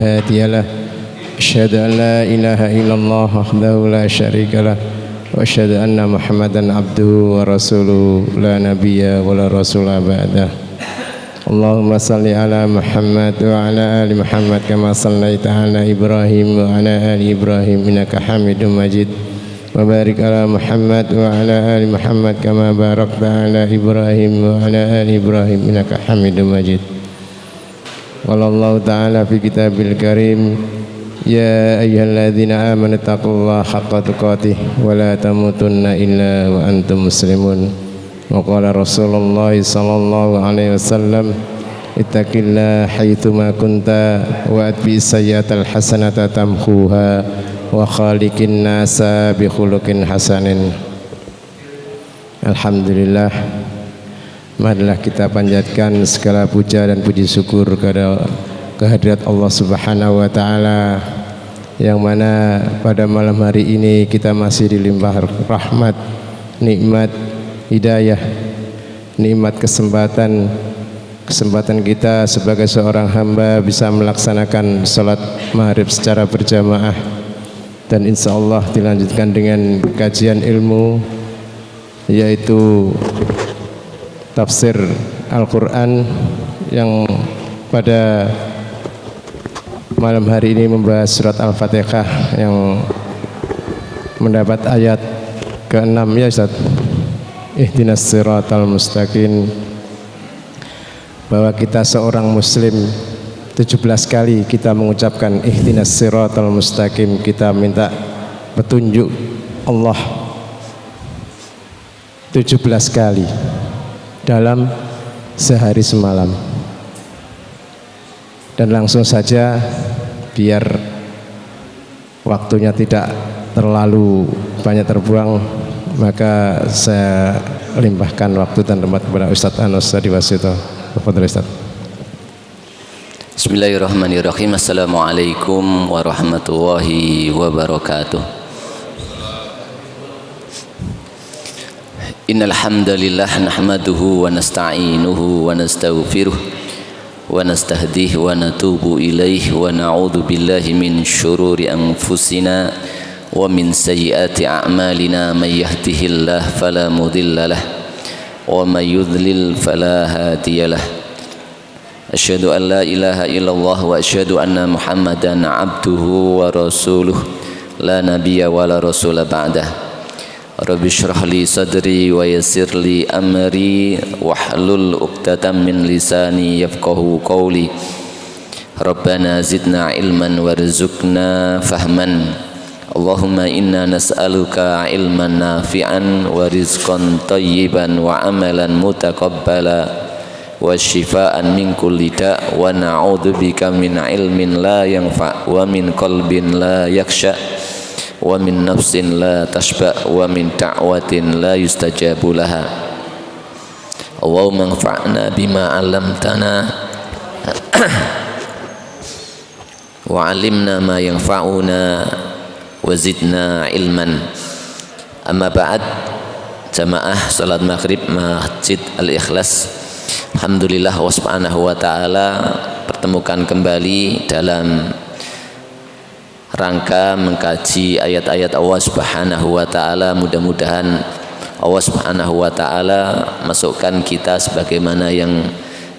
هادي له أشهد أن لا إله إلا الله وحده لا شريك له وأشهد أن محمدا عبده ورسوله لا نبي ولا رسول بعده اللهم صل على محمد وعلى آل محمد كما صليت على إبراهيم وعلى آل إبراهيم إنك حميد مجيد وبارك على محمد وعلى آل محمد كما باركت على إبراهيم وعلى آل إبراهيم إنك حميد مجيد قال الله تعالى في كتابه الكريم يا أيها الذين آمنوا اتقوا الله حق تقاته ولا تموتن إلا وأنتم مسلمون وقال رسول الله صلى الله عليه وسلم اتق الله حيثما كنت وأتبع السيئة الحسنة تمحوها وخالق الناس بخلق حسن. Alhamdulillah, marilah kita panjatkan segala puja dan puji syukur kepada kehadirat Allah Subhanahu wa taala yang mana pada malam hari ini kita masih dilimpah rahmat, nikmat, hidayah, nikmat kesempatan kita sebagai seorang hamba bisa melaksanakan salat maghrib secara berjamaah dan insya Allah dilanjutkan dengan kajian ilmu yaitu tafsir Al-Quran yang pada malam hari ini membahas surat Al-Fatihah yang mendapat ayat ke-6 ya Ustaz. Ihdinas siratal mustaqim, bahwa kita seorang muslim 17 kali kita mengucapkan ihdinas siratal mustaqim, kita minta petunjuk Allah 17 kali dalam sehari semalam. Dan langsung saja biar waktunya tidak terlalu banyak terbuang, maka saya limpahkan waktu dan tempat kepada Ustaz Anos Sadiwasito. Kepada Ustaz. Bismillahirrahmanirrahim. Assalamualaikum warahmatullahi wabarakatuh. Innal hamdalillah nahmaduhu wa nasta'inuhu wa nastaghfiruh wa nastahdihi wa natubu ilaihi wa na'udzu billahi min syururi anfusina wa min sayyiati a'malina may yahdihillahu fala mudilla lahu wa may yudlil fala hadiyalah. Asyhadu an la ilaha illallah wa asyhadu anna Muhammadan abduhu wa rasuluh la nabiyya wa la rasula ba'dah. Rabbi shrah li sadri wa yassir li amri wahlul 'uqdatam min lisani yafqahu qawli. Rabbana zidna ilman warzuqna fahman. Allahumma inna nas'aluka ilman nafi'an wa rizqan tayyiban wa amalan mutaqabbala wa shifaan min kulli da' wa na'udzubika min ilmin la yanfa' wa min qalbin la yakhsha' wa min nafsin la tashba' wa min da'watin la yustajabu laha. Allahumma anfa'na bima 'allamtana wa 'allimna ma yanfa'una wa zidna ilman. Amma ba'd, jamaah salat maghrib Masjid Al-Ikhlas, alhamdulillah wa subhanahu wa ta'ala pertemukan kembali dalam rangka mengkaji ayat-ayat Allah Subhanahu wa taala. Mudah-mudahan Allah Subhanahu wa taala masukkan kita sebagaimana yang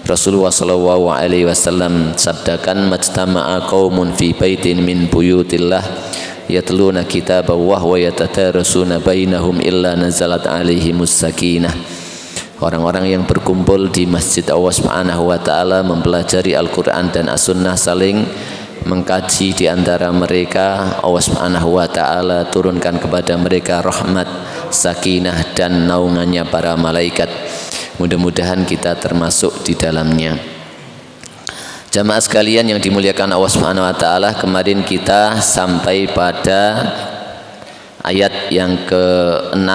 Rasulullah sallallahu alaihi wasallam sabdakan, majtama'a qaumun fi baitin min buyutillah yatluna kitaballah wa yatadarasuna bainahum illa nazalat alaihimus sakinah. Orang-orang yang berkumpul di masjid Allah Subhanahu wa taala mempelajari Al-Qur'an dan As-Sunnah, saling mengkaji di antara mereka, Allah Subhanahu wa taala turunkan kepada mereka rahmat, sakinah dan naungannya para malaikat. Mudah-mudahan kita termasuk di dalamnya. Jamaah sekalian yang dimuliakan Allah Subhanahu wa taala, kemarin kita sampai pada ayat yang ke-6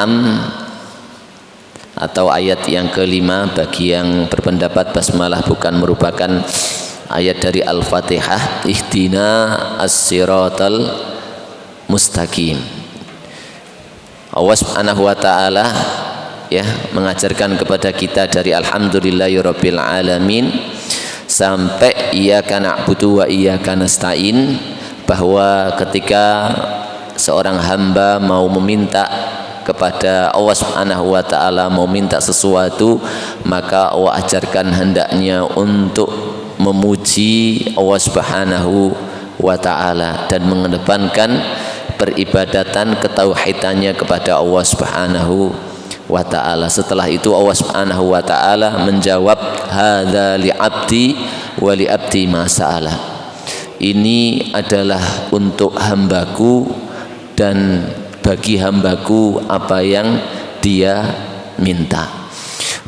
atau ayat yang ke-5 bagi yang berpendapat basmalah bukan merupakan ayat dari Al-Fatihah. Ihdina as-siratal mustaqim. Allah Subhanahu wa taala mengajarkan kepada kita dari alhamdulillahirabbil alamin sampai iyyaka na'budu wa iyyaka nasta'in, bahwa ketika seorang hamba mau meminta kepada Allah Subhanahu wa taala, mau minta sesuatu, maka Allah ajarkan hendaknya untuk memuji Allah Subhanahu wa taala dan mengedepankan peribadatan ketauhidannya kepada Allah Subhanahu wa taala. Setelah itu Allah Subhanahu wa taala menjawab, hadza li 'abdi wa li 'abdi ma sa'ala. Ini adalah untuk hambaku dan bagi hambaku apa yang dia minta.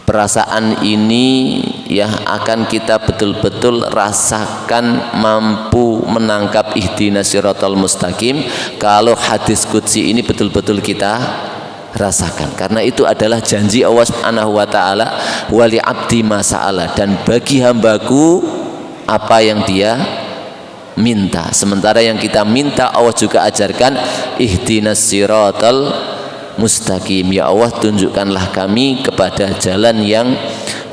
Perasaan ini ya akan kita betul-betul rasakan, mampu menangkap ihdinas siratal mustaqim kalau hadis qudsi ini betul-betul kita rasakan, karena itu adalah janji Allah Subhanahu wa taala, wali abdi masa'ala, dan bagi hambaku apa yang dia minta. Sementara yang kita minta Allah juga ajarkan, ihdinas siratal mustaqim, ya Allah tunjukkanlah kami kepada jalan yang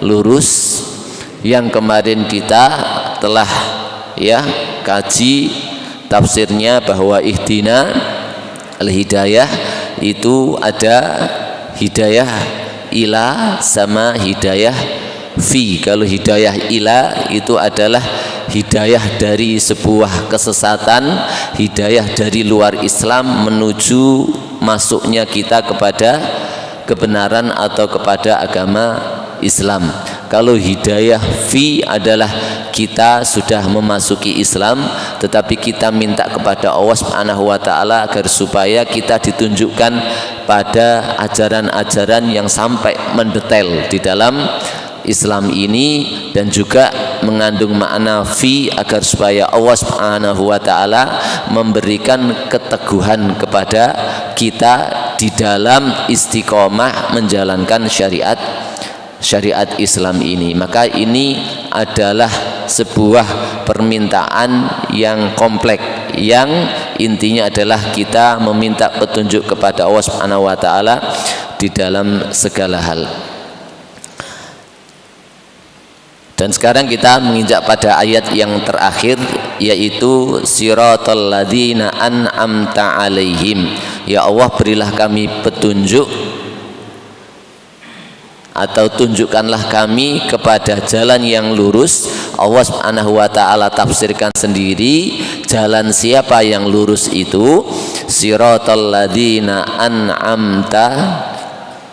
lurus, yang kemarin kita telah ya kaji tafsirnya bahwa ihdina al-hidayah itu ada hidayah ila sama hidayah fi. Kalau hidayah ila itu adalah hidayah dari sebuah kesesatan, hidayah dari luar Islam menuju masuknya kita kepada kebenaran atau kepada agama Islam. Kalau hidayah fi adalah kita sudah memasuki Islam tetapi kita minta kepada Allah Subhanahu wa taala agar supaya kita ditunjukkan pada ajaran-ajaran yang sampai mendetail di dalam Islam ini, dan juga mengandung makna fi agar supaya Allah Subhanahu wa taala memberikan keteguhan kepada kita di dalam istiqomah menjalankan syariat Islam ini. Maka ini adalah sebuah permintaan yang kompleks, yang intinya adalah kita meminta petunjuk kepada Allah Subhanahu wa taala di dalam segala hal. Dan sekarang kita menginjak pada ayat yang terakhir, yaitu siratal ladzina an'amta alaihim. Ya Allah, berilah kami petunjuk atau tunjukkanlah kami kepada jalan yang lurus. Allah Subhanahu wa taala tafsirkan sendiri jalan siapa yang lurus itu, siratal ladzina an'amta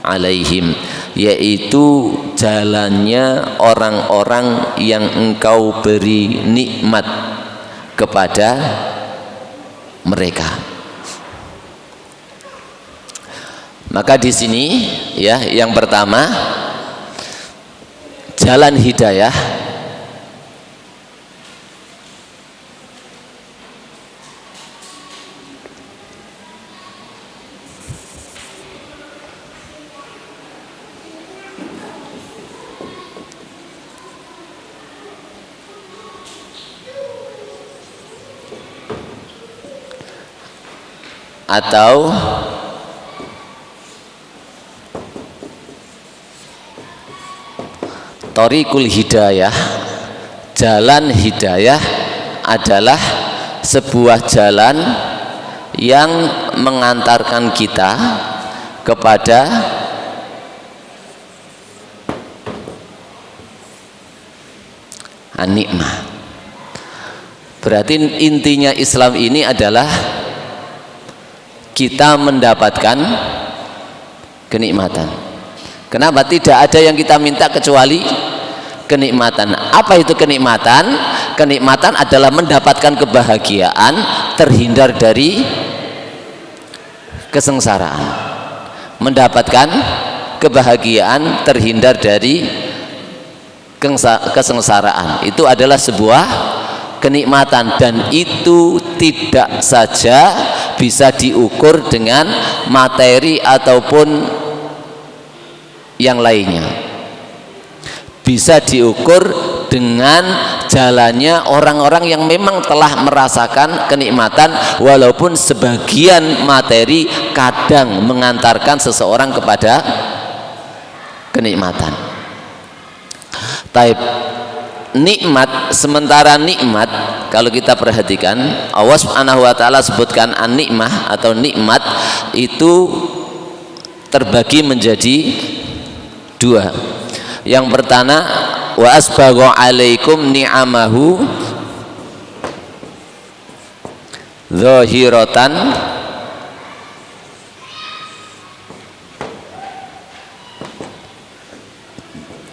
alaihim, yaitu jalannya orang-orang yang engkau beri nikmat kepada mereka. Maka di sini ya, yang pertama jalan hidayah atau thoriqul hidayah, jalan hidayah adalah sebuah jalan yang mengantarkan kita kepada an-nikmah. Berarti intinya Islam ini adalah kita mendapatkan kenikmatan. Kenapa? Tidak ada yang kita minta kecuali kenikmatan. Apa itu kenikmatan? Kenikmatan adalah mendapatkan kebahagiaan, terhindar dari kesengsaraan. Mendapatkan kebahagiaan, terhindar dari kesengsaraan. Itu adalah sebuah kenikmatan, dan itu tidak saja bisa diukur dengan materi ataupun yang lainnya. Bisa diukur dengan jalannya orang-orang yang memang telah merasakan kenikmatan, walaupun sebagian materi kadang mengantarkan seseorang kepada kenikmatan. Taib, nikmat, sementara nikmat kalau kita perhatikan Allah Subhanahu wa taala sebutkan an-nikmah atau nikmat itu terbagi menjadi dua. Yang pertama, wa asbagha alaikum ni'amahu zahiratan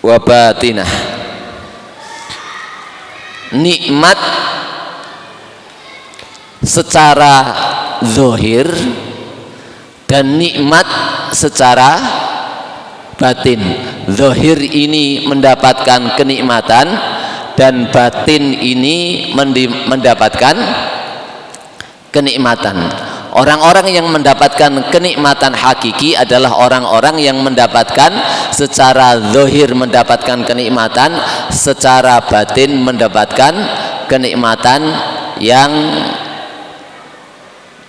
wa batinah. Nikmat secara zahir dan nikmat secara batin. Zahir ini mendapatkan kenikmatan dan batin ini mendapatkan kenikmatan. Orang-orang yang mendapatkan kenikmatan hakiki adalah orang-orang yang mendapatkan secara zahir mendapatkan kenikmatan, secara batin mendapatkan kenikmatan yang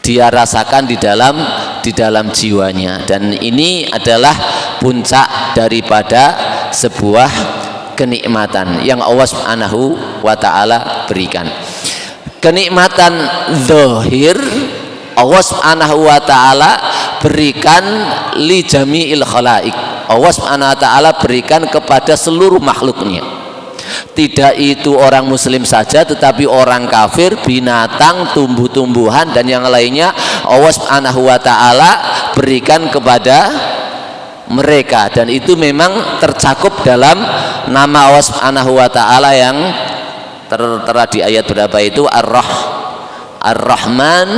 dia rasakan di dalam jiwanya, dan ini adalah puncak daripada sebuah kenikmatan yang Allah Subhanahu wa taala berikan. Kenikmatan zahir Allah Subhanahu wa taala berikan li jami'il khalaik. Allah Subhanahu wa taala berikan kepada seluruh makhluknya. Tidak itu orang muslim saja, tetapi orang kafir, binatang, tumbuh-tumbuhan dan yang lainnya Allah Subhanahu wa taala berikan kepada mereka, dan itu memang tercakup dalam nama Allah Subhanahu wa taala yang tertera di ayat berapa itu, Ar-Rahman,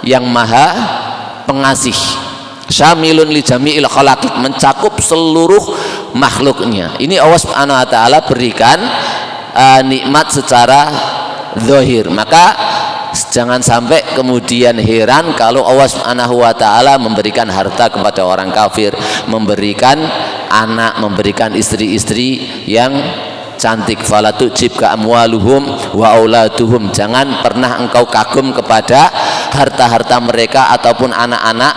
yang maha pengasih, syamilun li jami'il khalaqik, mencakup seluruh makhluknya. Ini Allah Subhanahu wa taala berikan nikmat secara zahir. Maka jangan sampai kemudian heran kalau Allah Subhanahu wa taala memberikan harta kepada orang kafir, memberikan anak, memberikan istri-istri yang cantik. Fala tujibka amwaluhum wa auladuhum, jangan pernah engkau kagum kepada harta-harta mereka ataupun anak-anak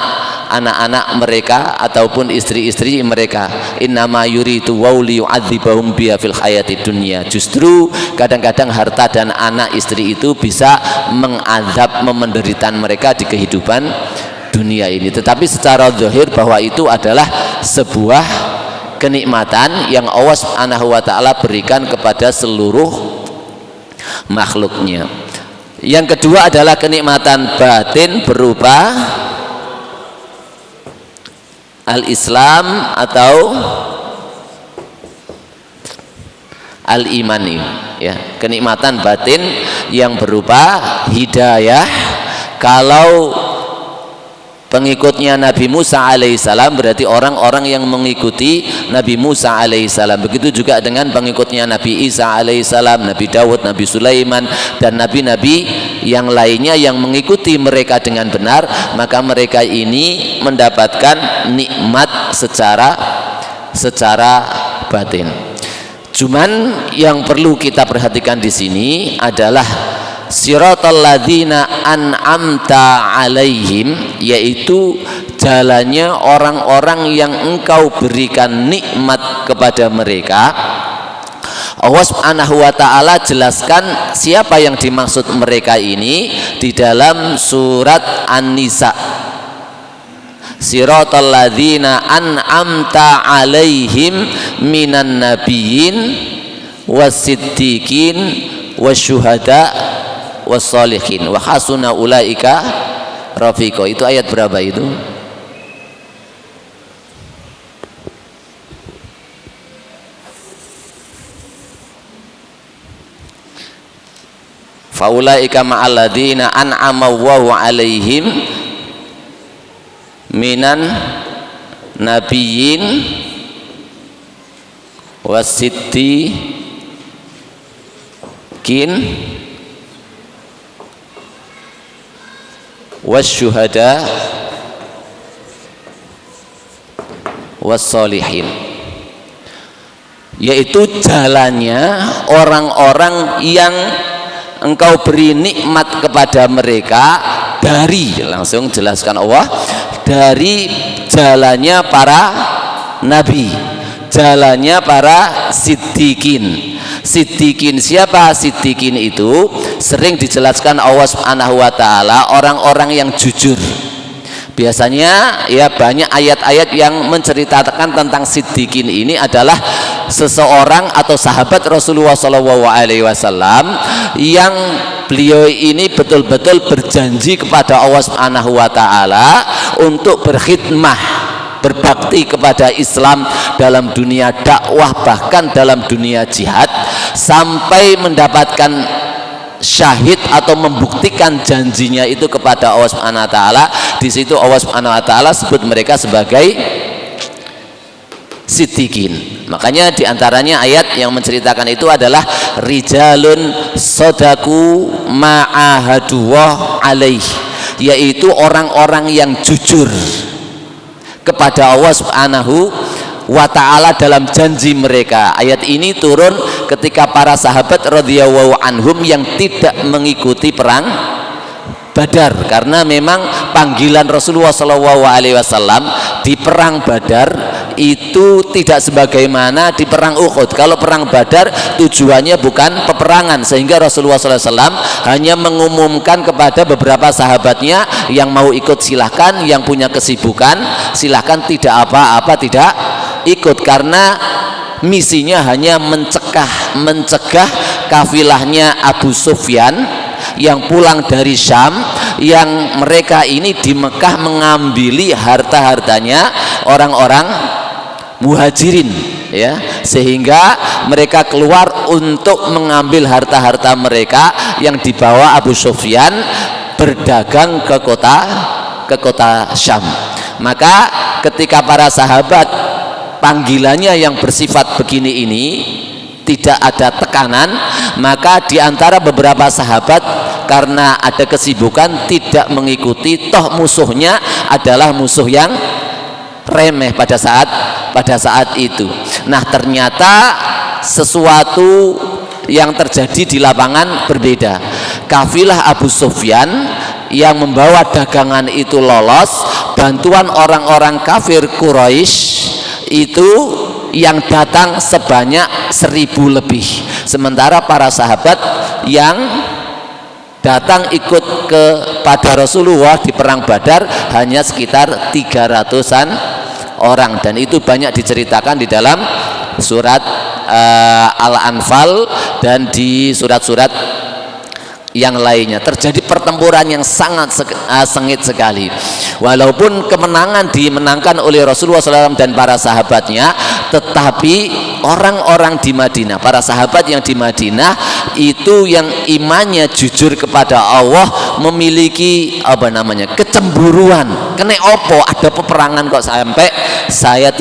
mereka ataupun istri-istri mereka. Innama yuridu wa liyu'adzibahum biha fil hayati dunya. Justru kadang-kadang harta dan anak istri itu bisa mengazab, memenderitan mereka di kehidupan dunia ini. Tetapi secara zahir bahwa itu adalah sebuah kenikmatan yang Allah Subhanahu wa taala berikan kepada seluruh makhluknya. Yang kedua adalah kenikmatan batin berupa al-Islam atau al-iman, ya, kenikmatan batin yang berupa hidayah. Kalau pengikutnya Nabi Musa alaihissalam berarti orang-orang yang mengikuti Nabi Musa alaihissalam. Begitu juga dengan pengikutnya Nabi Isa alaihissalam, Nabi Dawud, Nabi Sulaiman dan nabi-nabi yang lainnya yang mengikuti mereka dengan benar, maka mereka ini mendapatkan nikmat secara batin. Cuman yang perlu kita perhatikan di sini adalah siratal ladzina an'amta alaihim, yaitu jalannya orang-orang yang engkau berikan nikmat kepada mereka. Allah Subhanahu wa taala jelaskan siapa yang dimaksud mereka ini di dalam surat An-Nisa. Siratal ladzina an'amta alaihim minan nabiyyin wasiddiqin wasyuhada wassalihin wa hasuna ulaika rafiqa. Itu ayat berapa itu? Faulaika ma'alladzina an'ama Allahu alaihim minan nabiyyin wasiddiqin wasyuhada wassalihin, yaitu jalannya orang-orang yang engkau beri nikmat kepada mereka dari, langsung jelaskan Allah, dari jalannya para nabi, jalannya para siddiqin, Siddiqin siapa? Siddiqin itu sering dijelaskan Allah Subhanahu wa taala orang-orang yang jujur. Biasanya ya banyak ayat-ayat yang menceritakan tentang siddiqin ini adalah seseorang atau sahabat Rasulullah SAW yang beliau ini betul-betul berjanji kepada Allah Subhanahu wa taala untuk berkhidmah, berbakti kepada Islam dalam dunia dakwah, bahkan dalam dunia jihad, sampai mendapatkan syahid atau membuktikan janjinya itu kepada Allah Subhanahu wa taala. Di situ Allah Subhanahu wa taala sebut mereka sebagai siddiqin. Makanya diantaranya ayat yang menceritakan itu adalah rijalun sodaku ma'ahadullah alaih, yaitu orang-orang yang jujur kepada Allah Subhanahu wa ta'ala dalam janji mereka. Ayat ini turun ketika para sahabat radhiyallahu anhum yang tidak mengikuti perang Badar, karena memang panggilan Rasulullah SAW di perang Badar itu tidak sebagaimana di perang Uhud. Kalau perang Badar tujuannya bukan peperangan, sehingga Rasulullah SAW hanya mengumumkan kepada beberapa sahabatnya yang mau ikut silahkan, yang punya kesibukan silahkan, tidak apa-apa tidak ikut, karena misinya hanya mencegah kafilahnya Abu Sufyan yang pulang dari Syam, yang mereka ini di Mekah mengambil harta-hartanya orang-orang muhajirin, ya, sehingga mereka keluar untuk mengambil harta-harta mereka yang dibawa Abu Sufyan berdagang ke kota Syam. Maka ketika para sahabat panggilannya yang bersifat begini ini tidak ada tekanan, maka diantara beberapa sahabat karena ada kesibukan tidak mengikuti, toh musuhnya adalah musuh yang remeh pada saat itu. Nah, ternyata sesuatu yang terjadi di lapangan berbeda. Kafilah Abu Sufyan yang membawa dagangan itu lolos, bantuan orang-orang kafir Quraisy itu yang datang sebanyak 1000 lebih, sementara para sahabat yang datang ikut kepada Rasulullah di perang Badar hanya sekitar 300-an orang, dan itu banyak diceritakan di dalam surat Al-Anfal dan di surat-surat yang lainnya. Terjadi pertempuran yang sangat sengit sekali. Walaupun kemenangan dimenangkan oleh Rasulullah SAW dan para sahabatnya, tetapi orang-orang di Madinah, para sahabat yang di Madinah itu yang imannya jujur kepada Allah, memiliki kecemburuan. Kena opo ada peperangan kok sampai saya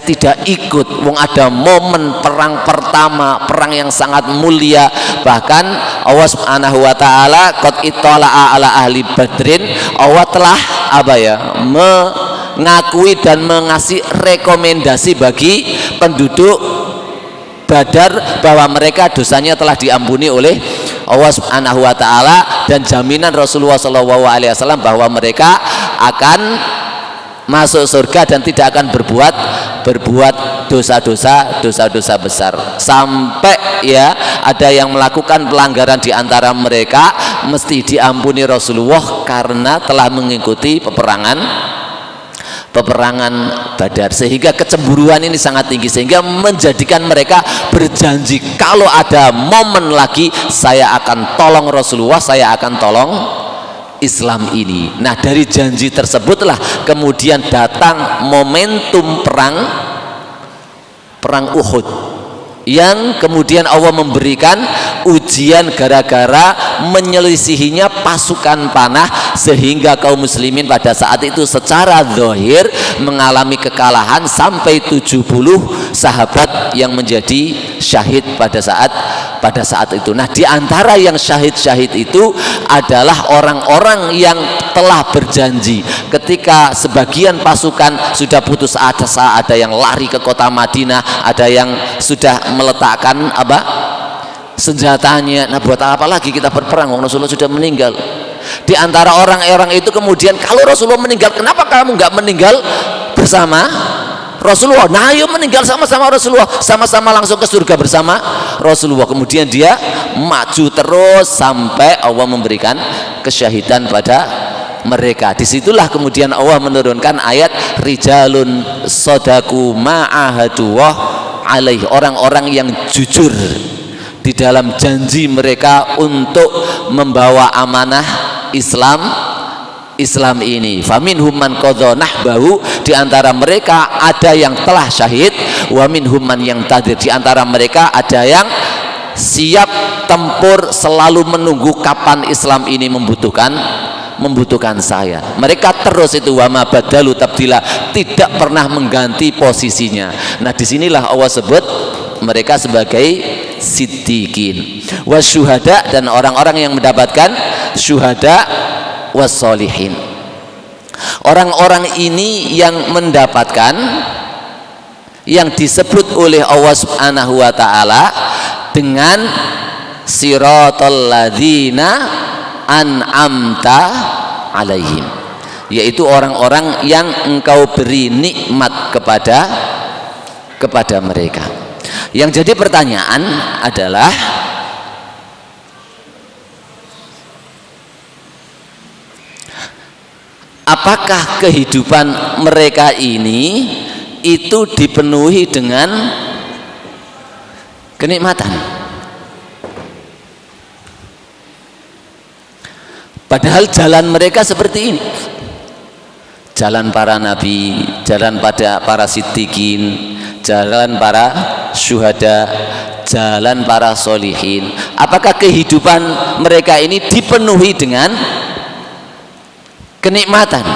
tidak ikut, wong ada momen perang pertama, perang yang sangat mulia. Bahkan Allah Subhanahu wa taala qad ittala'a ala ahli badrin, Allah telah mengakui dan mengasih rekomendasi bagi penduduk Badar bahwa mereka dosanya telah diampuni oleh Allah Subhanahu wa taala, dan jaminan Rasulullah SAW bahwa mereka akan masuk surga dan tidak akan berbuat dosa-dosa besar. Sampai ya ada yang melakukan pelanggaran di antara mereka mesti diampuni Rasulullah karena telah mengikuti peperangan Badar, sehingga kecemburuan ini sangat tinggi, sehingga menjadikan mereka berjanji kalau ada momen lagi saya akan tolong Rasulullah, saya akan tolong Islam ini. Nah, dari janji tersebutlah kemudian datang momentum perang Uhud, yang kemudian Allah memberikan ujian gara-gara menyelisihinya pasukan panah, sehingga kaum muslimin pada saat itu secara zahir mengalami kekalahan sampai 70 sahabat yang menjadi syahid pada saat itu. Nah, di antara yang syahid itu adalah orang-orang yang telah berjanji ketika sebagian pasukan sudah putus asa, ada yang lari ke kota Madinah, ada yang sudah meletakkan senjatanya. Nah, buat apa lagi kita berperang, Rasulullah sudah meninggal. Di antara orang-orang itu kemudian, kalau Rasulullah meninggal, kenapa kamu nggak meninggal bersama Rasulullah. Nah, ayo meninggal sama-sama Rasulullah, sama-sama langsung ke surga bersama Rasulullah. Kemudian dia maju terus sampai Allah memberikan kesyahidan pada mereka. Disitulah kemudian Allah menurunkan ayat rijalun sodaku ma'ahadullah alaih, orang-orang yang jujur di dalam janji mereka untuk membawa amanah Islam ini. Faminhum man qadha nahbahu, di antara mereka ada yang telah syahid, wa minhum man yang tadir, di antara mereka ada yang siap tempur, selalu menunggu kapan Islam ini membutuhkan saya. Mereka terus itu wa ma badalu tabdila, tidak pernah mengganti posisinya. Nah, disinilah Allah sebut mereka sebagai siddiqin wasyuhada, dan orang-orang yang mendapatkan syuhada wassolihin. Orang-orang ini yang mendapatkan yang disebut oleh Allah Subhanahu wa taala dengan siratal ladzina an'amta alaihim, yaitu orang-orang yang engkau beri nikmat kepada mereka. Yang jadi pertanyaan adalah, apakah kehidupan mereka ini itu dipenuhi dengan kenikmatan? Padahal jalan mereka seperti ini, jalan para nabi, jalan pada para siddiqin, jalan para syuhada, jalan para solihin. Apakah kehidupan mereka ini dipenuhi dengan kenikmatan?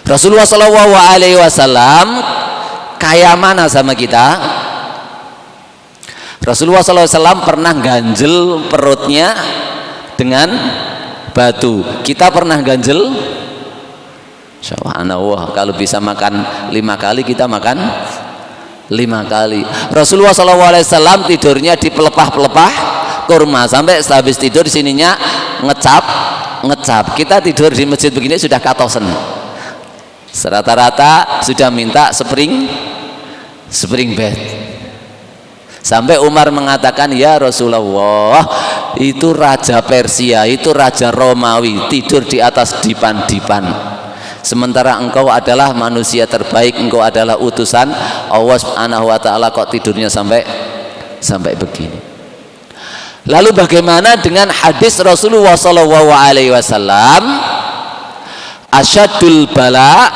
Rasulullah SAW kayak mana sama kita? Rasulullah SAW pernah ganjel perutnya dengan batu. Kita pernah ganjel? Subhanallah, kalau bisa makan 5 kali, kita makan 5 kali. Rasulullah SAW tidurnya di pelepah-pelepah kurma, sampai habis tidur di sininya ngecap. Kita tidur di masjid begini sudah katosen, rata-rata sudah minta spring bed. Sampai Umar mengatakan, ya Rasulullah, itu raja Persia, itu raja Romawi tidur di atas dipan-dipan, sementara engkau adalah manusia terbaik, engkau adalah utusan Allah Subhanahu wa taala, kok tidurnya sampai begini. Lalu bagaimana dengan hadis Rasulullah SAW, asyadul bala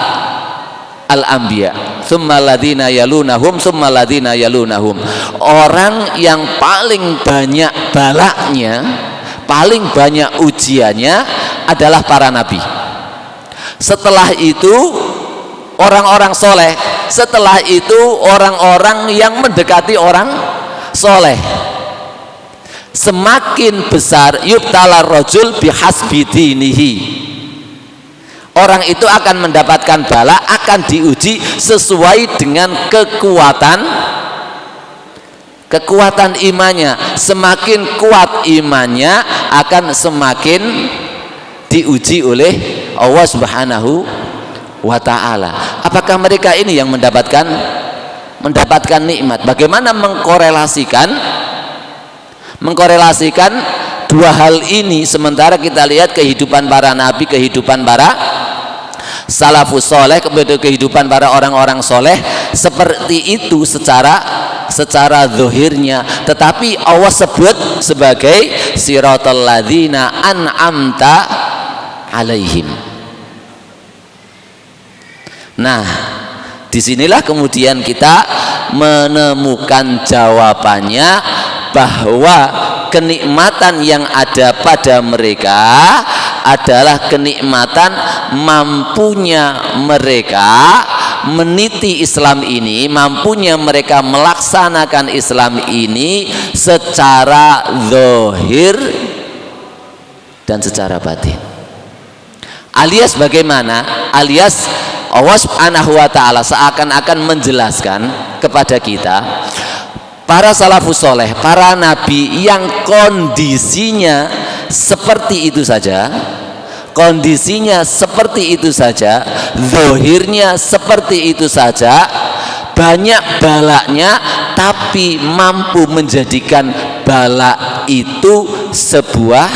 al-anbiya tsumma ladina yalunahum tsumma ladina yalunahum, orang yang paling banyak balanya, paling banyak ujiannya adalah para nabi. Setelah itu orang-orang soleh, setelah itu orang-orang yang mendekati orang soleh. Semakin besar yubtala rajul bihasbi dinihi, orang itu akan mendapatkan bala, akan diuji sesuai dengan kekuatan imannya. Semakin kuat imannya akan semakin diuji oleh Allah Subhanahu wa taala. Apakah mereka ini yang mendapatkan nikmat? Bagaimana mengkorelasikan dua hal ini, sementara kita lihat kehidupan para nabi, kehidupan para salafus soleh, kehidupan para orang-orang soleh seperti itu secara zahirnya, tetapi Allah sebut sebagai siratal ladzina an'amta alaihim. Nah, disinilah kemudian kita menemukan jawabannya, bahwa kenikmatan yang ada pada mereka adalah kenikmatan mampunya mereka meniti Islam ini, mampunya mereka melaksanakan Islam ini secara zahir dan secara batin. Alias bagaimana? Alias Allah Subhanahu wa taala seakan-akan menjelaskan kepada kita, para salafus soleh, para nabi yang kondisinya seperti itu saja, kondisinya seperti itu saja, zahirnya seperti itu saja, banyak balaknya, tapi mampu menjadikan balak itu sebuah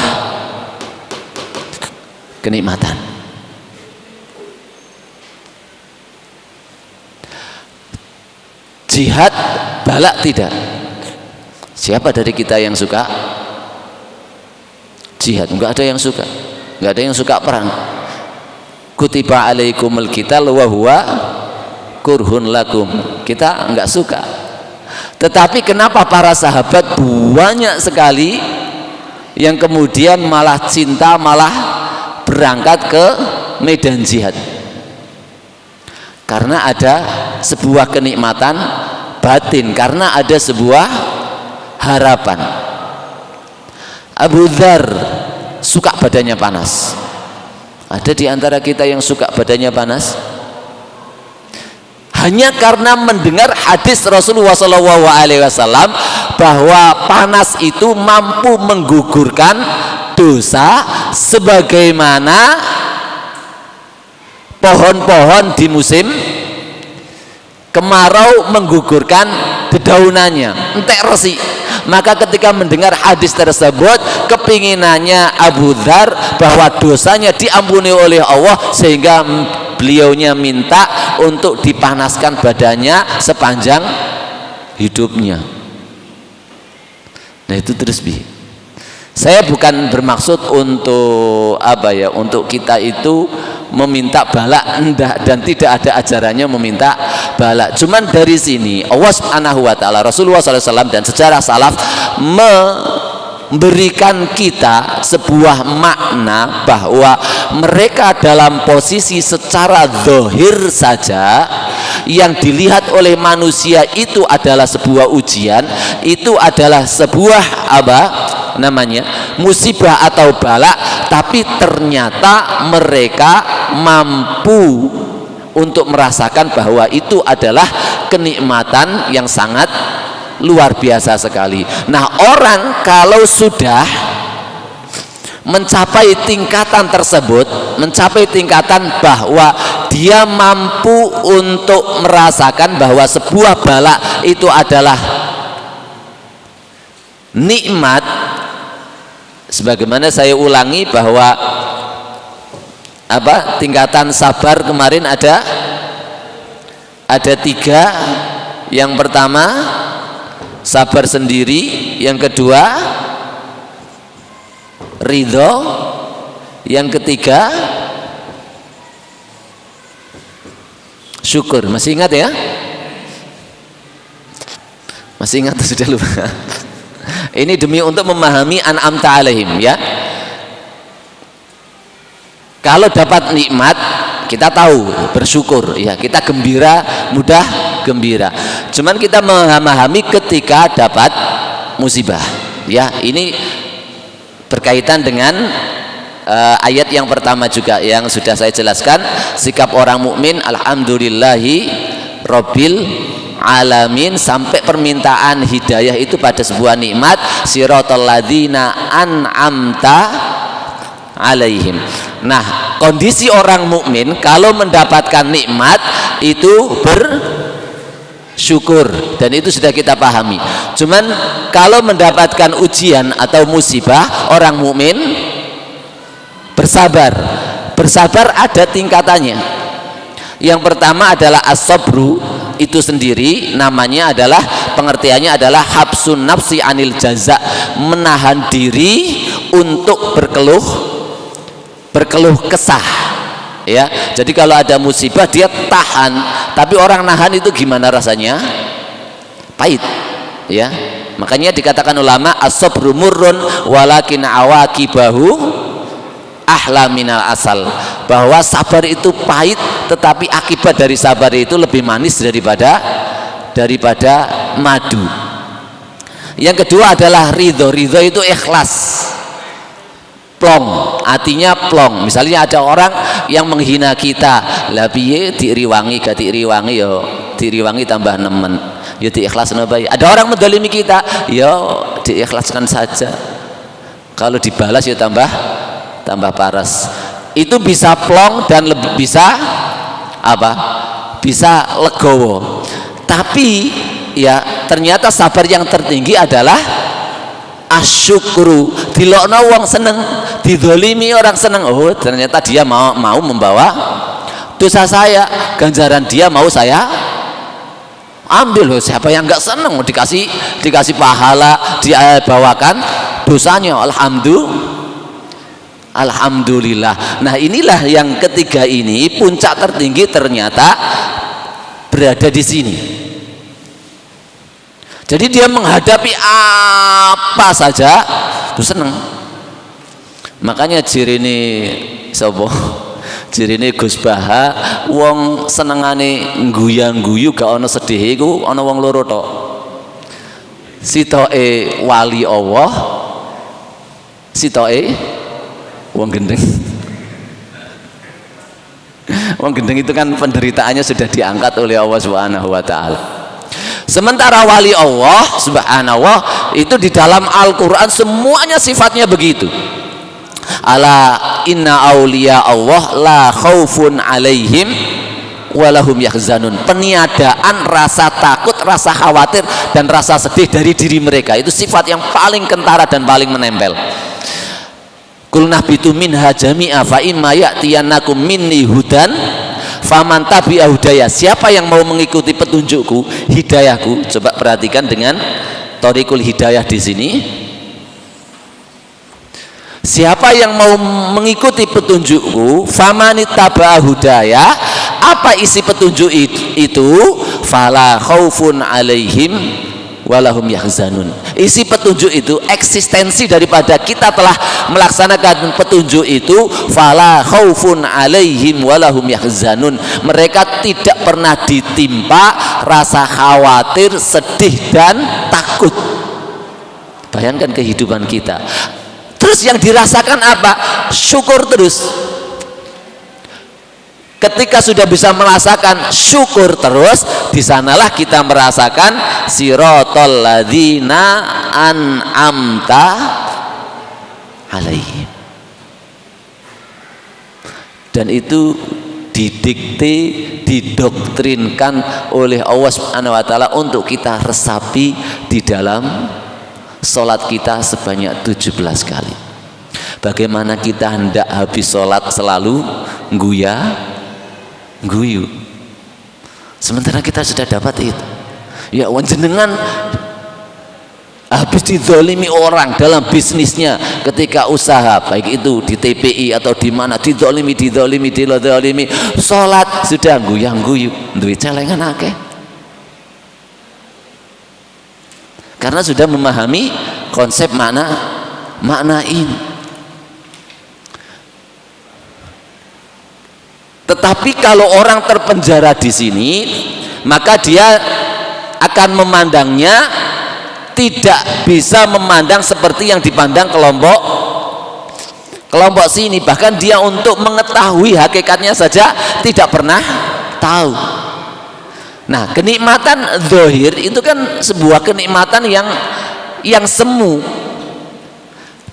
kenikmatan. Jihad balak tidak. Siapa dari kita yang suka jihad? Enggak ada yang suka. Enggak ada yang suka perang. Kutiba alaikumul qital wa huwa kurhun lakum. Kita enggak suka. Tetapi kenapa para sahabat banyak sekali yang kemudian malah cinta, malah berangkat ke medan jihad? Karena ada sebuah kenikmatan batin, karena ada sebuah harapan. Abu Dzar suka badannya panas. Ada di antara kita yang suka badannya panas? Hanya karena mendengar hadis Rasulullah SAW bahwa panas itu mampu menggugurkan dosa, sebagaimana pohon-pohon di musim kemarau menggugurkan dedaunannya, entek resi. Maka ketika mendengar hadis tersebut, kepinginannya Abu Dzar bahwa dosanya diampuni oleh Allah, sehingga beliaunya minta untuk dipanaskan badannya sepanjang hidupnya. Nah itu terus saya bukan bermaksud untuk apa ya, untuk kita itu meminta balak, enggak, dan tidak ada ajarannya meminta balak. Cuman dari sini Allah Subhanahu wa taala, Rasulullah SAW dan sejarah salaf memberikan kita sebuah makna bahwa mereka dalam posisi secara zahir saja, yang dilihat oleh manusia itu adalah sebuah ujian, itu adalah sebuah apa namanya, musibah atau balak, tapi ternyata mereka mampu untuk merasakan bahwa itu adalah kenikmatan yang sangat luar biasa sekali. Nah, orang kalau sudah mencapai tingkatan tersebut, mencapai tingkatan bahwa dia mampu untuk merasakan bahwa sebuah balak itu adalah nikmat, sebagaimana saya ulangi bahwa apa, tingkatan sabar kemarin ada 3. Yang pertama sabar sendiri, yang kedua ridho, yang ketiga syukur. Masih ingat ya? Masih ingat atau sudah lupa? Ini demi untuk memahami an'amta alaihim ya. Kalau dapat nikmat kita tahu bersyukur ya, kita gembira, mudah gembira. Cuman kita memahami ketika dapat musibah ya. Ini berkaitan dengan ayat yang pertama juga yang sudah saya jelaskan, sikap orang mukmin alhamdulillahi rabbil alamin, sampai permintaan hidayah itu pada sebuah nikmat, siratal ladzina an'amta alaihim. Nah, kondisi orang mukmin kalau mendapatkan nikmat itu bersyukur, dan itu sudah kita pahami. Cuman kalau mendapatkan ujian atau musibah, orang mukmin bersabar. Bersabar ada tingkatannya. Yang pertama adalah as-sabru, itu sendiri namanya adalah, pengertiannya adalah habsun nafsi anil jaza, menahan diri untuk berkeluh kesah ya. Jadi kalau ada musibah dia tahan, tapi orang nahan itu gimana rasanya? Pahit ya. Makanya dikatakan ulama as-sabru murrun walakin awaqibahu ahla minal asal, bahwa sabar itu pahit, tetapi akibat dari sabar itu lebih manis daripada madu. Yang kedua adalah ridho. Ridho itu ikhlas, plong, artinya plong. Misalnya ada orang yang menghina kita, lah piye diriwangi gak diriwangi yo diriwangi tambah nemen, yo diikhlasno bae. Ada orang mendolimi kita, yo diikhlaskan saja, kalau dibalas yo tambah paras. itu bisa plong dan bisa apa? Bisa legowo. Tapi ya ternyata sabar yang tertinggi adalah asyukru. Dilokno wong seneng, didolimi orang seneng. Oh ternyata dia mau membawa dosa saya, ganjaran dia mau saya ambil. Loh, siapa yang nggak seneng dikasih pahala, dia bawakan dosanya. Alhamdulillah. Nah inilah yang ketiga ini, puncak tertinggi ternyata berada di sini. Jadi dia menghadapi apa saja itu seneng. Makanya jirine sapa? Jirine Gus Baha, wong senengane guyang-guyu gak ana sedih iku ana wong loro tok. Sitoke wali Allah, sitoke wong gendeng. Wong gendeng itu kan penderitaannya sudah diangkat oleh Allah Subhanahu wa taala. Sementara wali Allah Subhanahu itu di dalam Al-Qur'an semuanya sifatnya begitu. Ala inna auliya Allah la khaufun alaihim walahum yahzanun. Peniadaan rasa takut, rasa khawatir dan rasa sedih dari diri mereka, itu sifat yang paling kentara dan paling menempel. Qul nahbitu minha jami'a fa imma ya'tiyannakum minni hudan faman tabi'a hudaya. Siapa yang mau mengikuti petunjukku, hidayahku, coba perhatikan dengan thoriqul hidayah di sini. Siapa yang mau mengikuti petunjukku, famanittaba'a hudaya, apa isi petunjuk itu? Fala khaufun alaihim walahum yahzanun. Isi petunjuk itu, eksistensi daripada kita telah melaksanakan petunjuk itu, fala khaufun alaihim walahum yahzanun. Mereka tidak pernah ditimpa rasa khawatir, sedih dan takut. Bayangkan kehidupan kita. Terus yang dirasakan apa? Syukur terus. Ketika sudah bisa merasakan syukur terus, di sanalah kita merasakan siratal ladzina an'amta alaihim. Dan itu didikte, didoktrinkan oleh Allah Subhanahu wa taala untuk kita resapi di dalam sholat kita sebanyak 17 kali. Bagaimana kita hendak habis sholat selalu guyu, sementara kita sudah dapat itu. Ya jenengan habis dizalimi orang dalam bisnisnya, ketika usaha baik itu di TPI atau di mana, dizalimi, sholat sudah guyang-guyu, duwe celengan akeh. Karena sudah memahami konsep makna ini. Tetapi kalau orang terpenjara di sini, maka dia akan memandangnya tidak bisa memandang seperti yang dipandang kelompok sini. Bahkan dia untuk mengetahui hakikatnya saja tidak pernah tahu. Nah, kenikmatan zahir itu kan sebuah kenikmatan yang semu.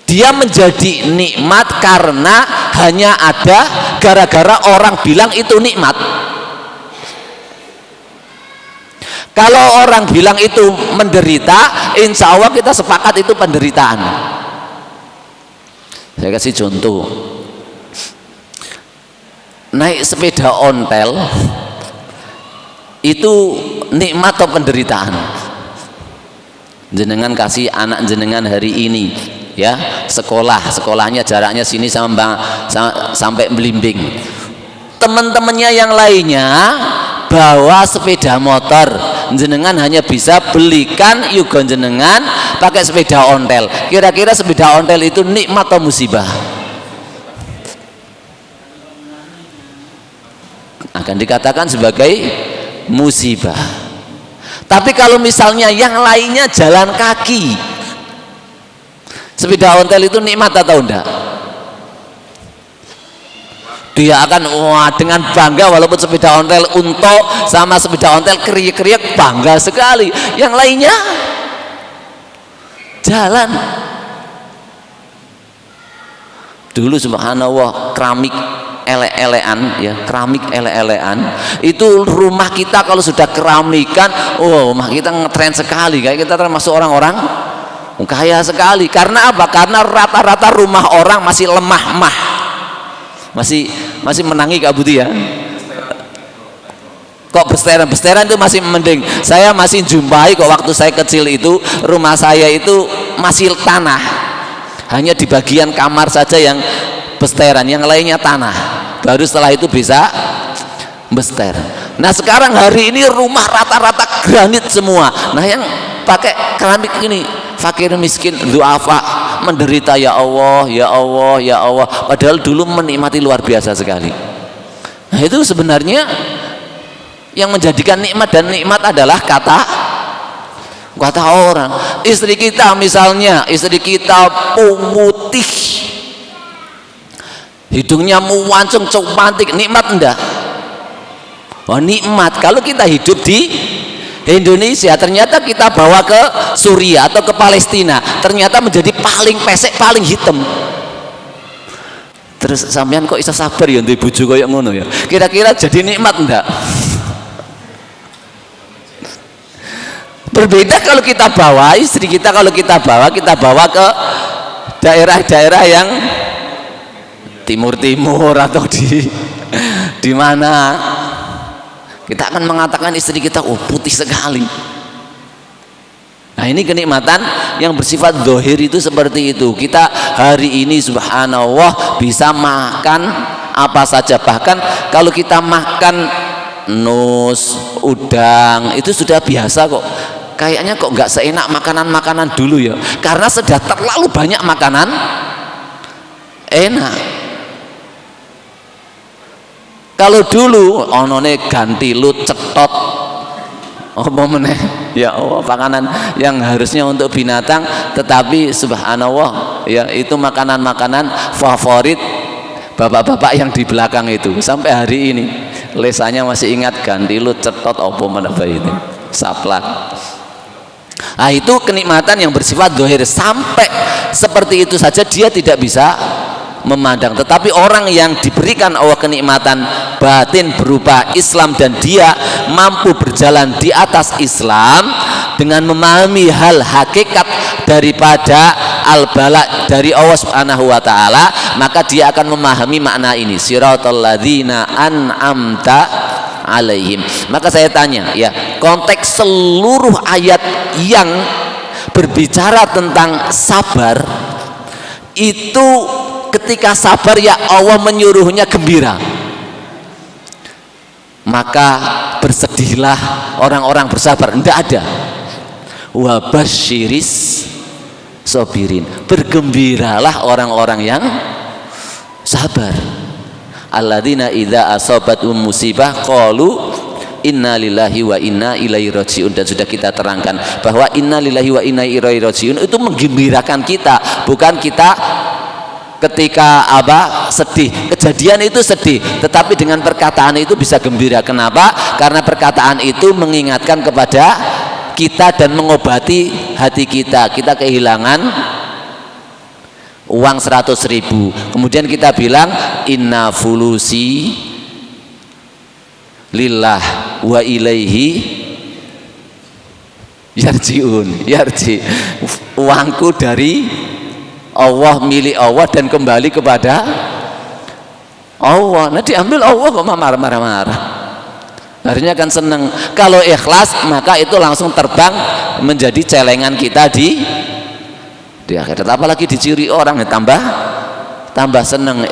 Dia menjadi nikmat karena hanya ada gara-gara orang bilang itu nikmat. Kalau orang bilang itu menderita, insya Allah kita sepakat itu penderitaan. Saya kasih contoh. Naik sepeda ontel itu nikmat atau penderitaan? Jenengan kasih anak jenengan hari ini ya sekolahnya jaraknya sini sampai Belimbing, teman-temannya yang lainnya bawa sepeda motor, jenengan hanya bisa belikan yugo jenengan pakai sepeda ontel. Kira-kira sepeda ontel itu nikmat atau musibah? Akan dikatakan sebagai musibah. Tapi kalau misalnya yang lainnya jalan kaki, sepeda ontel itu nikmat atau enggak? Dia akan dengan bangga, walaupun sepeda ontel untuk sama sepeda ontel kriak-kriak, bangga sekali. Yang lainnya jalan. Dulu subhanallah keramik elek-elekan ya, keramik elek-elekan itu rumah kita kalau sudah keramikan, oh rumah kita ngetren sekali, kayak kita termasuk orang-orang kaya sekali. Karena apa? Karena rata-rata rumah orang masih lemah mah, masih menangi Kak Budi ya. Kok besteran itu masih mending. Saya masih jumpai kok waktu saya kecil itu rumah saya itu masih tanah, hanya di bagian kamar saja yang besteran, yang lainnya tanah. Baru setelah itu bisa bester. Nah sekarang hari ini rumah rata-rata granit semua. Nah yang pakai keramik ini fakir miskin duafa menderita, ya Allah ya Allah ya Allah, padahal dulu menikmati luar biasa sekali. Nah itu sebenarnya yang menjadikan nikmat, dan nikmat adalah kata orang. Istri kita misalnya, istri kita pemutih, hidungnya muancung cantik, nikmat enggak? Oh nikmat. Kalau kita hidup di Indonesia, ternyata kita bawa ke Suriah atau ke Palestina, ternyata menjadi paling pesek, paling hitam. Terus sampean kok bisa sabar ya untuk bojo koyo ngono ya? Kira-kira jadi nikmat enggak? Berbeda kalau kita bawa istri kita, kalau kita bawa ke daerah-daerah yang timur atau di mana, kita akan mengatakan istri kita oh putih sekali. Nah ini kenikmatan yang bersifat zahir itu seperti itu. Kita hari ini subhanallah bisa makan apa saja, bahkan kalau kita makan nus, udang itu sudah biasa kok. Kayaknya kok nggak seenak makanan-makanan dulu ya, karena sudah terlalu banyak makanan enak. Kalau dulu onone ganti lut cetot apa meneh ya Allah, makanan yang harusnya untuk binatang tetapi subhanallah ya itu makanan-makanan favorit bapak-bapak yang di belakang itu. Sampai hari ini lesanya masih ingat ganti lut cetot apa meneh itu saplak. Nah itu kenikmatan yang bersifat zahir, sampai seperti itu saja dia tidak bisa memandang. Tetapi orang yang diberikan Allah kenikmatan batin berupa Islam, dan dia mampu berjalan di atas Islam dengan memahami hal hakikat daripada al-bala dari Allah Subhanahu wa taala, maka dia akan memahami makna ini, siratal ladzina an'amta alaihim. Maka saya tanya ya, konteks seluruh ayat yang berbicara tentang sabar itu, ketika sabar ya Allah menyuruhnya gembira, maka bersedihlah orang-orang bersabar. Tidak ada wabasyiris sobirin, bergembiralah orang-orang yang sabar. Alladzina idza asabatum musibah qalu inna lillahi wa inna ilaihi rajiun. Dan sudah kita terangkan bahwa inna lillahi wa inna ilaihi rajiun itu menggembirakan kita, bukan kita ketika sedih. Kejadian itu sedih, tetapi dengan perkataan itu bisa gembira. Kenapa? Karena perkataan itu mengingatkan kepada kita dan mengobati hati kita. Kita kehilangan uang 100.000, kemudian kita bilang inna fulusi lillah wa ilaihi yarji, uangku dari Allah, milik Allah dan kembali kepada Allah. Nah diambil Allah kok marah-marah. Akhirnya kan seneng. Kalau ikhlas maka itu langsung terbang menjadi celengan kita di akhirat. Apalagi dicuri orang ya tambah seneng.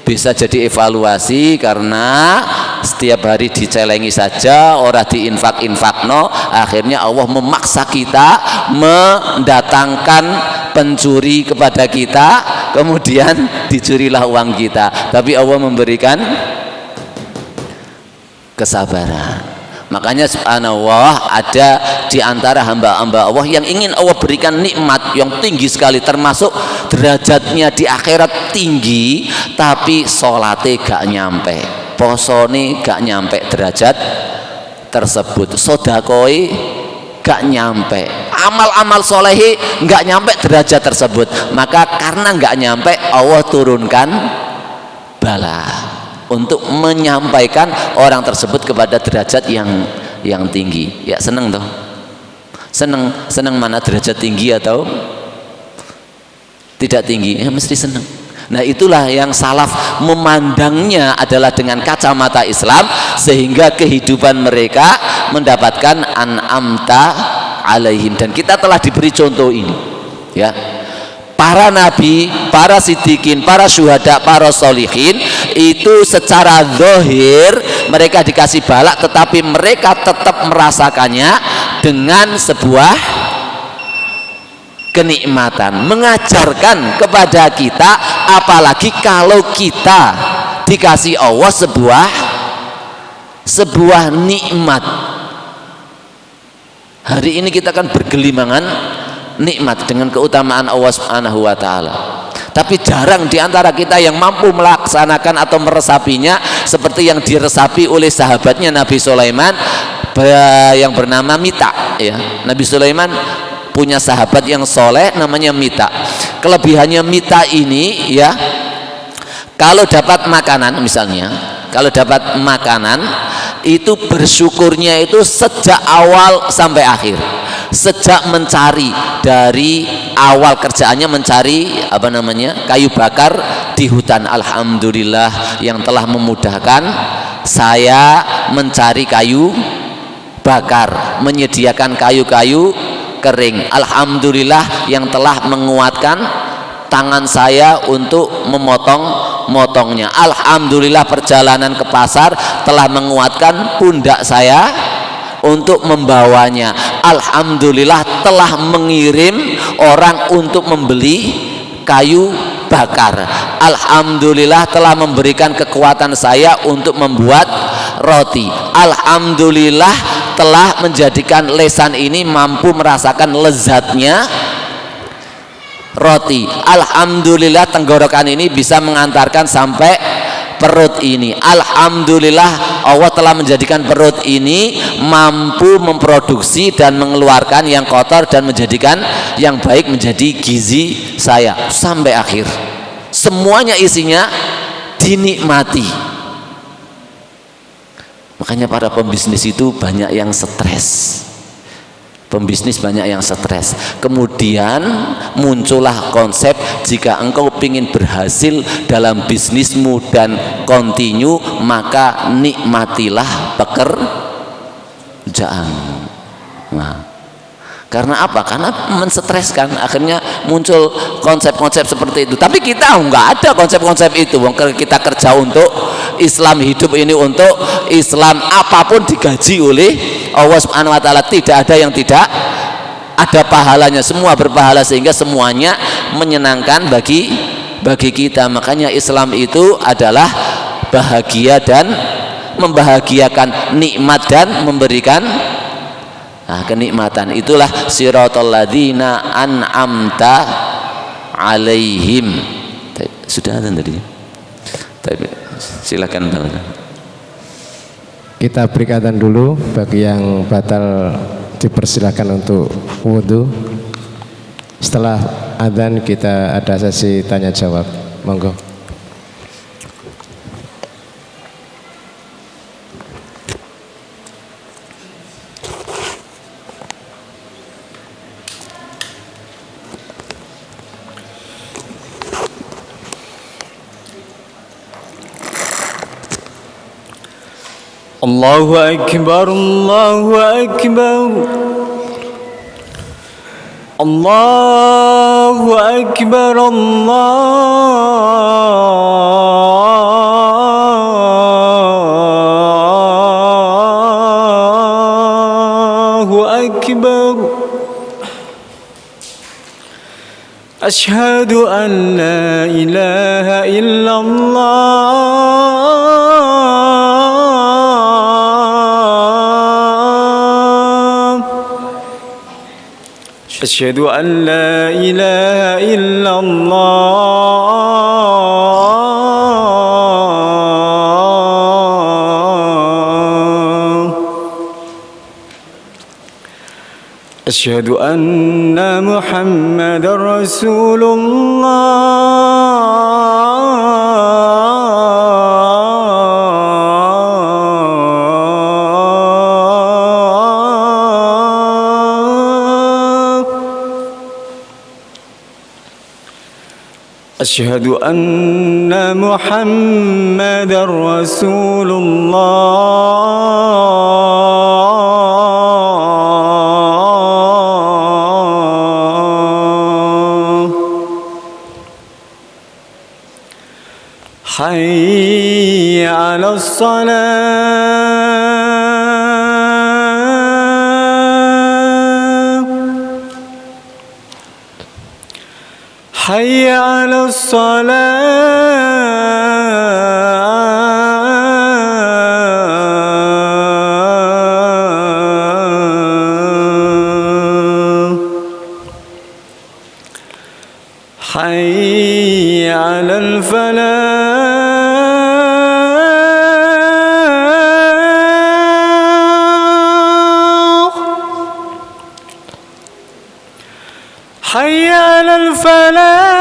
Bisa jadi evaluasi, karena setiap hari dicelengi saja, orang diinfak-infakno, akhirnya Allah memaksa kita mendatangkan pencuri kepada kita, kemudian dicurilah uang kita. Tapi Allah memberikan kesabaran. Makanya subhanallah, ada di antara hamba-hamba Allah yang ingin Allah berikan nikmat yang tinggi sekali, termasuk derajatnya di akhirat tinggi, tapi sholatnya gak nyampe, posone gak nyampe derajat tersebut, sodakoi gak nyampe, amal-amal solehi nggak nyampe derajat tersebut, maka karena nggak nyampe Allah turunkan bala untuk menyampaikan orang tersebut kepada derajat yang tinggi. Ya seneng toh, seneng mana derajat tinggi atau tidak tinggi, ya mesti seneng. Nah itulah yang salaf memandangnya adalah dengan kacamata Islam, sehingga kehidupan mereka mendapatkan an'amta alaihim. Dan kita telah diberi contoh ini, ya, para nabi, para siddiqin, para syuhada, para solihin itu secara zahir mereka dikasih balak, tetapi mereka tetap merasakannya dengan sebuah kenikmatan, mengajarkan kepada kita, apalagi kalau kita dikasih Allah sebuah nikmat. Hari ini kita kan bergelimangan nikmat dengan keutamaan Allah Subhanahu wa taala. Tapi jarang di antara kita yang mampu melaksanakan atau meresapinya seperti yang diresapi oleh sahabatnya Nabi Sulaiman yang bernama Mita, ya. Nabi Sulaiman punya sahabat yang soleh namanya Mita. Kelebihannya Mita ini, ya, kalau dapat makanan, misalnya kalau dapat makanan itu bersyukurnya itu sejak awal sampai akhir, sejak mencari, dari awal kerjaannya mencari kayu bakar di hutan. Alhamdulillah yang telah memudahkan saya mencari kayu bakar, menyediakan kayu-kayu kering. Alhamdulillah yang telah menguatkan tangan saya untuk memotongnya. Alhamdulillah perjalanan ke pasar telah menguatkan pundak saya untuk membawanya. Alhamdulillah telah mengirim orang untuk membeli kayu bakar. Alhamdulillah telah memberikan kekuatan saya untuk membuat roti. Alhamdulillah telah menjadikan lesan ini mampu merasakan lezatnya roti. Alhamdulillah tenggorokan ini bisa mengantarkan sampai perut ini. Alhamdulillah Allah telah menjadikan perut ini mampu memproduksi dan mengeluarkan yang kotor dan menjadikan yang baik menjadi gizi saya. Sampai akhir semuanya isinya dinikmati. Makanya para pembisnis itu banyak yang stres. Pembisnis banyak yang stres. Kemudian muncullah konsep, jika engkau ingin berhasil dalam bisnismu dan kontinu, maka nikmatilah pekerjaan. Nah, karena apa? Karena menstreskan, akhirnya muncul konsep-konsep seperti itu. Tapi kita nggak ada konsep-konsep itu. Kita kerja untuk Islam, hidup ini untuk Islam, apapun digaji oleh Allah Subhanahu wa taala. Tidak ada yang tidak ada pahalanya, semua berpahala, sehingga semuanya menyenangkan bagi kita. Makanya Islam itu adalah bahagia dan membahagiakan, nikmat dan memberikan kenikmatan. Itulah siratal ladzina an'amta alaihim. Sudah ada tadi. Silakan Bang. Kita beri adzan dulu. Bagi yang batal dipersilakan untuk wudhu. Setelah adzan kita ada sesi tanya jawab. Monggo. Allahu Akbar, Allahu Akbar, Allahu Akbar, Allahu Akbar. Asyhadu an la ilaha illallah. أشهد أن لا إله إلا الله أشهد أن محمد رسول الله أشهد أن محمد رسول الله حي على الصلاة حي على الصلاة حي على الفلاح حي على الفلاح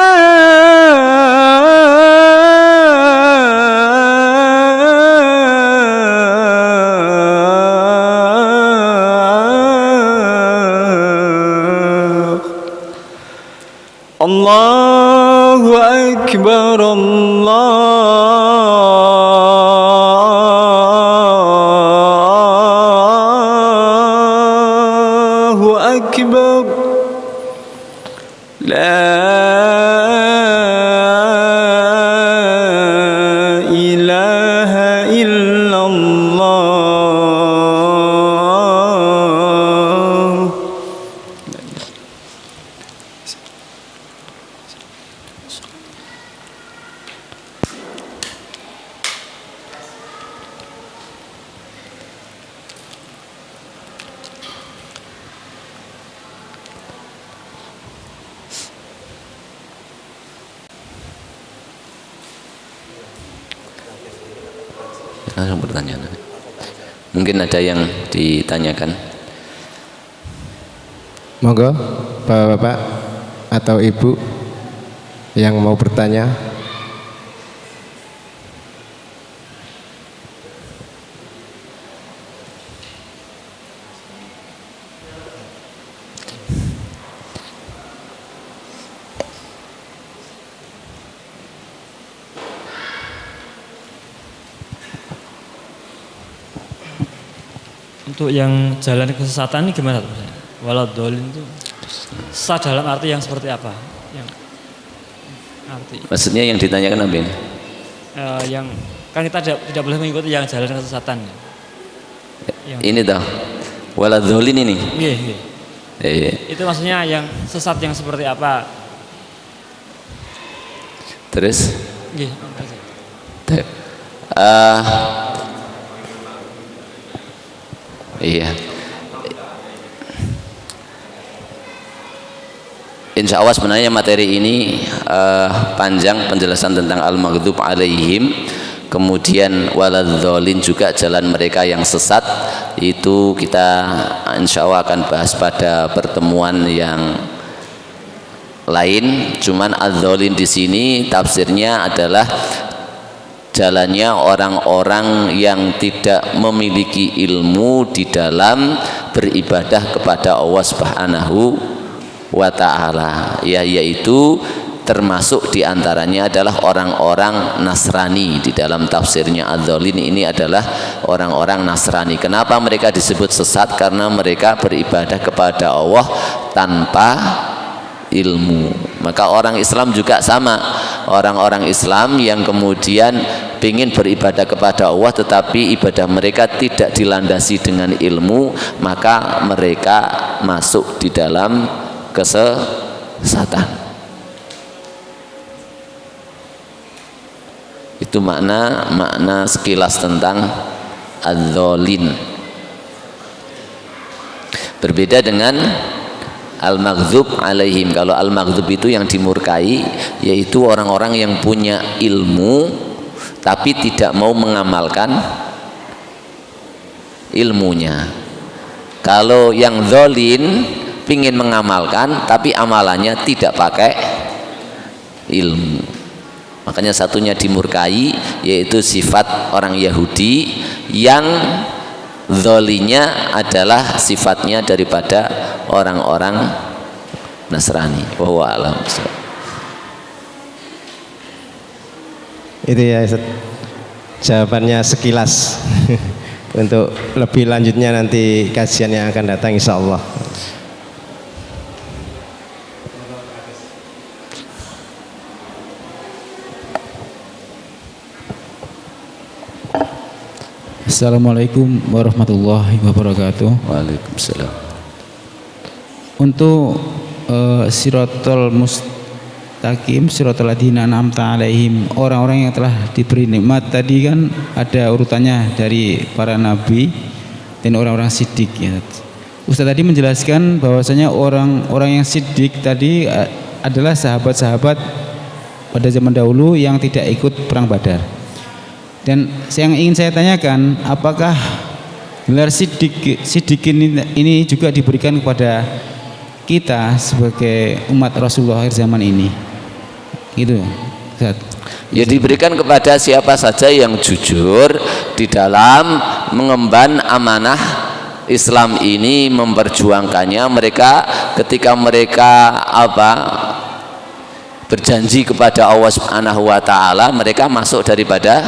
الله أكبر الله أكبر لا إله إلا الله Langsung bertanya. Mungkin ada yang ditanyakan. Monggo Bapak-bapak atau Ibu yang mau bertanya. Untuk yang jalan kesesatan ini gimana? Waladhdallin itu sesat dalam arti yang seperti apa? Yang arti Maksudnya yang ditanyakan apa ini? yang kan kita tidak boleh mengikuti yang jalan kesesatan. Ini dah waladhdallin ini. Iya, iya. Iya. Itu maksudnya yang sesat yang seperti apa? Terus Iya. Iya. Insya Allah sebenarnya materi ini panjang penjelasan tentang al-maghdub alaihim, kemudian waladhdallin juga jalan mereka yang sesat. Itu kita insya Allah akan bahas pada pertemuan yang lain. Cuman adzallin di sini tafsirnya adalah jalannya orang-orang yang tidak memiliki ilmu di dalam beribadah kepada Allah Subhanahu wa ta'ala, yaitu termasuk diantaranya adalah orang-orang Nasrani. Di dalam tafsirnya adzallin ini adalah orang-orang Nasrani. Kenapa mereka disebut sesat? Karena mereka beribadah kepada Allah tanpa ilmu. Maka orang Islam juga sama, orang-orang Islam yang kemudian ingin beribadah kepada Allah tetapi ibadah mereka tidak dilandasi dengan ilmu, maka mereka masuk di dalam kesesatan. Itu makna sekilas tentang adzallin. Berbeda dengan al-maghdub alaihim. Kalau al-maghdub itu yang dimurkai, yaitu orang-orang yang punya ilmu tapi tidak mau mengamalkan ilmunya. Kalau yang dzalin pingin mengamalkan tapi amalannya tidak pakai ilmu. Makanya satunya dimurkai, yaitu sifat orang Yahudi yang dzolinya adalah sifatnya daripada orang-orang Nasrani. Wallahu a'lam. Itu ya Ustaz, jawabannya sekilas. Untuk lebih lanjutnya nanti kajian yang akan datang insya Allah. Assalamualaikum warahmatullahi wabarakatuh. Waalaikumsalam. Untuk siratal mustaqim, siratal ladzina an'amta alaihim, orang-orang yang telah diberi nikmat, tadi kan ada urutannya dari para nabi dan orang-orang siddiq ya. Ustaz tadi menjelaskan bahwasanya orang-orang yang siddiq tadi adalah sahabat-sahabat pada zaman dahulu yang tidak ikut perang Badar. Dan yang ingin saya tanyakan, apakah gelar siddiqin ini juga diberikan kepada kita sebagai umat Rasulullah akhir zaman ini? Gitu, Ustaz. Ya, diberikan kepada siapa saja yang jujur di dalam mengemban amanah Islam ini, memperjuangkannya. Mereka ketika mereka berjanji kepada Allah Subhanahu wa taala, mereka masuk daripada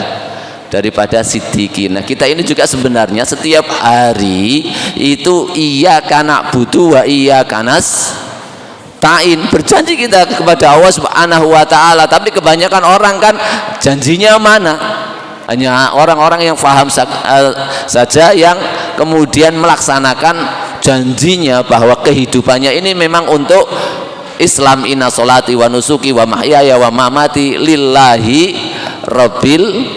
siddiqin. Nah, kita ini juga sebenarnya setiap hari itu iyyaka na'budu wa iyyaka nasta'in, berjanji kita kepada Allah Subhanahu wa taala, tapi kebanyakan orang kan janjinya mana? Hanya orang-orang yang faham saja yang kemudian melaksanakan janjinya bahwa kehidupannya ini memang untuk Islam. Inna sholati wa nusuki wa mahyaya wa mamati lillahi rabbil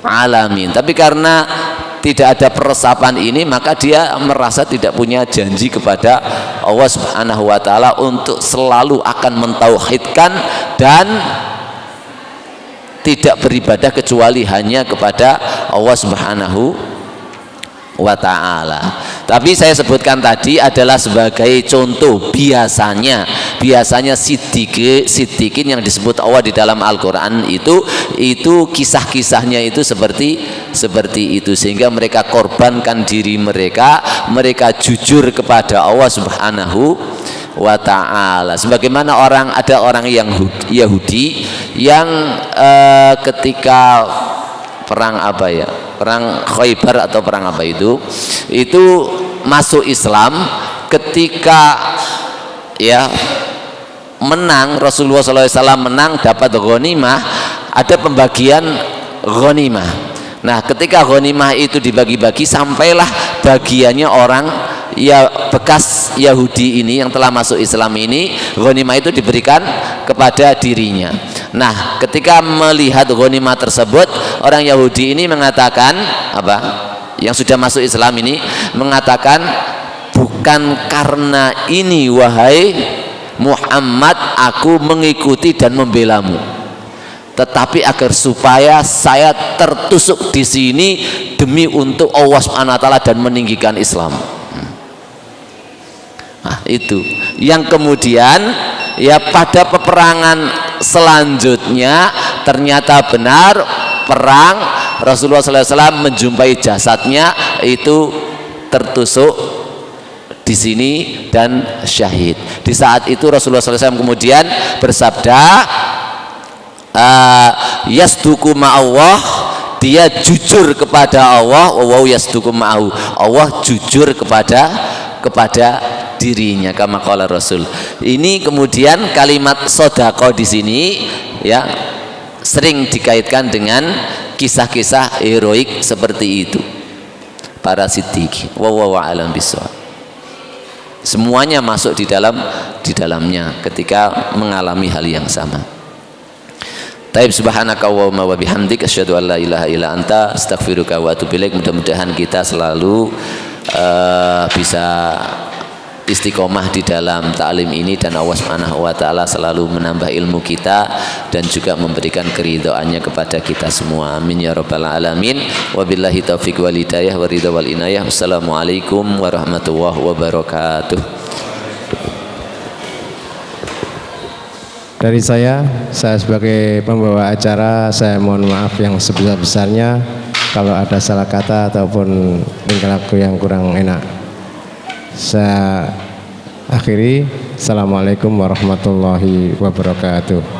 alamin. Tapi karena tidak ada peresapan ini, maka dia merasa tidak punya janji kepada Allah Subhanahu wa taala untuk selalu akan mentauhidkan dan tidak beribadah kecuali hanya kepada Allah Subhanahu wa ta'ala. Tapi saya sebutkan tadi adalah sebagai contoh. Biasanya siddiqin yang disebut Allah di dalam Al-Quran itu kisah-kisahnya itu seperti itu, sehingga mereka korbankan diri mereka jujur kepada Allah Subhanahu wa ta'ala. Sebagaimana ada orang yang Yahudi yang ketika perang perang Khaybar atau perang itu masuk Islam, ketika menang, Rasulullah SAW menang, dapat ghanimah, ada pembagian ghanimah. Nah, ketika ghanimah itu dibagi-bagi, sampailah bagiannya orang bekas Yahudi ini yang telah masuk Islam ini, ghanimah itu diberikan kepada dirinya. Nah, ketika melihat ghanimah tersebut, orang Yahudi ini mengatakan yang sudah masuk Islam ini mengatakan, bukan karena ini wahai Muhammad aku mengikuti dan membelamu, tetapi agar supaya saya tertusuk di sini demi untuk Allah Subhanahu wa taala dan meninggikan Islam. Nah, itu yang kemudian pada peperangan selanjutnya ternyata benar perang, Rasulullah SAW menjumpai jasadnya itu tertusuk di sini dan syahid. Di saat itu Rasulullah SAW kemudian bersabda, yasduku ma'allah, dia jujur kepada Allah, wa yasduku ma'ahu, Allah jujur kepada dirinya, kama qala Rasul. Ini kemudian kalimat sodako di sini sering dikaitkan dengan kisah-kisah heroik seperti itu para siddiq. Wallahu a'lam bishawab. Semuanya masuk di dalamnya ketika mengalami hal yang sama. Taib subhanaka wa bihamdika asyhadu an la ilaha illa anta astaghfiruka wa atubu ilaik. Mudah-mudahan kita selalu bisa istiqomah di dalam ta'lim ini dan Allah Subhanahu wa taala selalu menambah ilmu kita dan juga memberikan keridhaannya kepada kita semua. Amin ya rabbal alamin. Wabillahi taufiq wal hidayah wa ridha wal inayah. Wassalamualaikum warahmatullahi wabarakatuh. Dari saya sebagai pembawa acara, saya mohon maaf yang sebesar-besarnya kalau ada salah kata ataupun tingkah laku yang kurang enak. Saya akhiri. Assalamualaikum warahmatullahi wabarakatuh.